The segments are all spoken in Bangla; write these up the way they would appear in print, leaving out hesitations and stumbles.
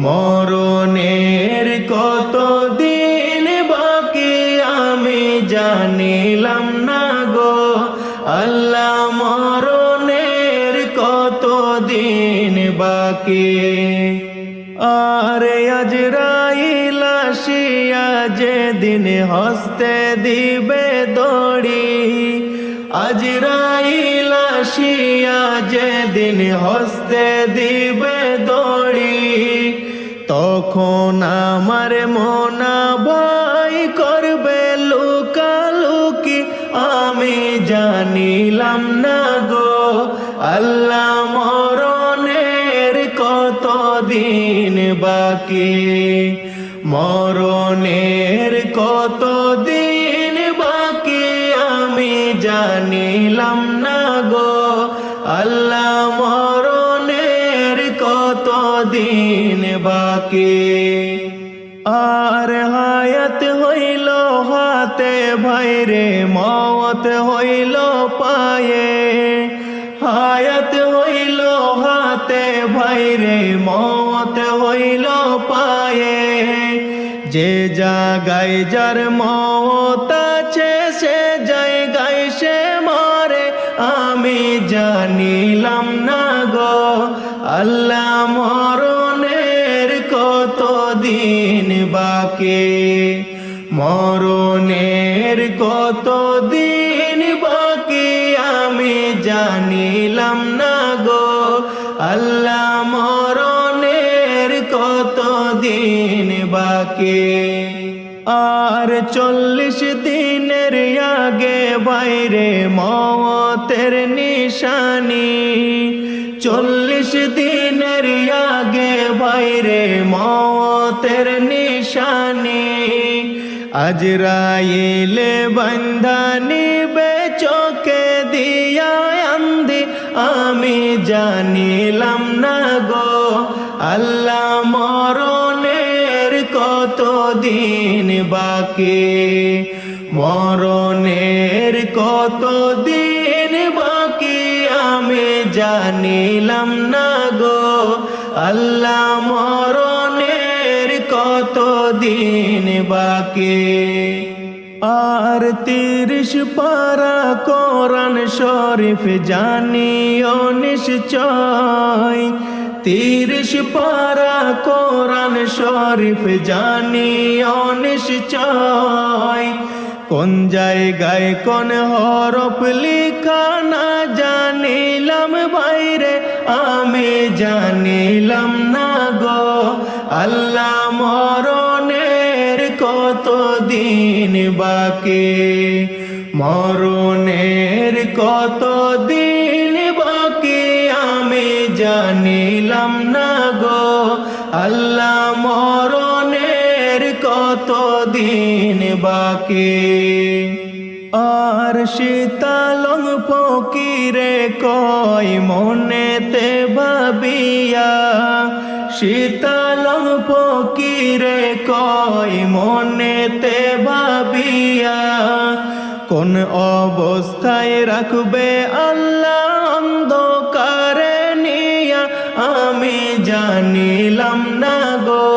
মরণের কত দিন বাকি আমি জানিলাম না গো আল্লাহ মরণের কত দিন বাকি। আর আজরাইল আসিয়া যেদিন হস্তে দিবে দড়ি, আজরাইল আসিয়া যেদিন হস্তে দিবে দড়ি, তখন আমার মনা ভয় করবে লুকালুকি আমি জানিলাম না গো আল্লাহ মরণের কত দিন বাকি। মরণের কত দিন বাকি আমি জানিলাম না গো আল্লাহ মরণের কত দিন বাকি। আর হায়াত হইল হাতে ভাইরে মওত হইল পায়ে, হায়াত হইল হাতে ভাইরে মওত হইল পায়ে, যে জায়গায় যার মওত আছে সে জায়গায় সে মরে আমি জানিলাম না গো আল্লাহ মরণের কত দিন বাকি। মরণের কত দিন বাকি আমি জানিলাম না গো আল্লাহ মরণের কত দিন বাকি। আর 40 দিনের আগে বাইরে মওতের নিশানি, 40 দিনের আগে বাইরে মওতের নিশানি, আজরাইলে বান্ধা নিবে চোখে দিয়া আন্ধি আমি জানিলাম না গো আল্লাহ মরণের কত দিন বাকি। মরণের কত দিন বাকি আমি জানিলাম না গো আল্লাহ মরণের কত দিন বাকি। আর 30 পারা কোরআন শরীফ জানিও নিশ্চয়, 30 পারা কোরআন শরীফ জানিও নিশ্চয়, কোন জায়গায় কোন হরফ লিখা না জানিলাম বাইরে আমি জানিলাম না গো আল্লাহ মরণের কত দিন বাকি। মরণের কত দিন বাকি আমি জানিলাম না গো আল্লাহ মরণের কত দিন বাকি। আর শীতালং ফকিরে কয় মনেতে ভাবিয়া, শীতালং ফকিরে কয় মনেতে ভাবিয়া, কোন অবস্থায় রাখবে আল্লাহ অন্ধকারে নিয়া আমি জানিলাম না গো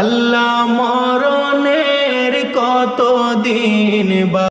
আল্লাহ মরণের কত দিন।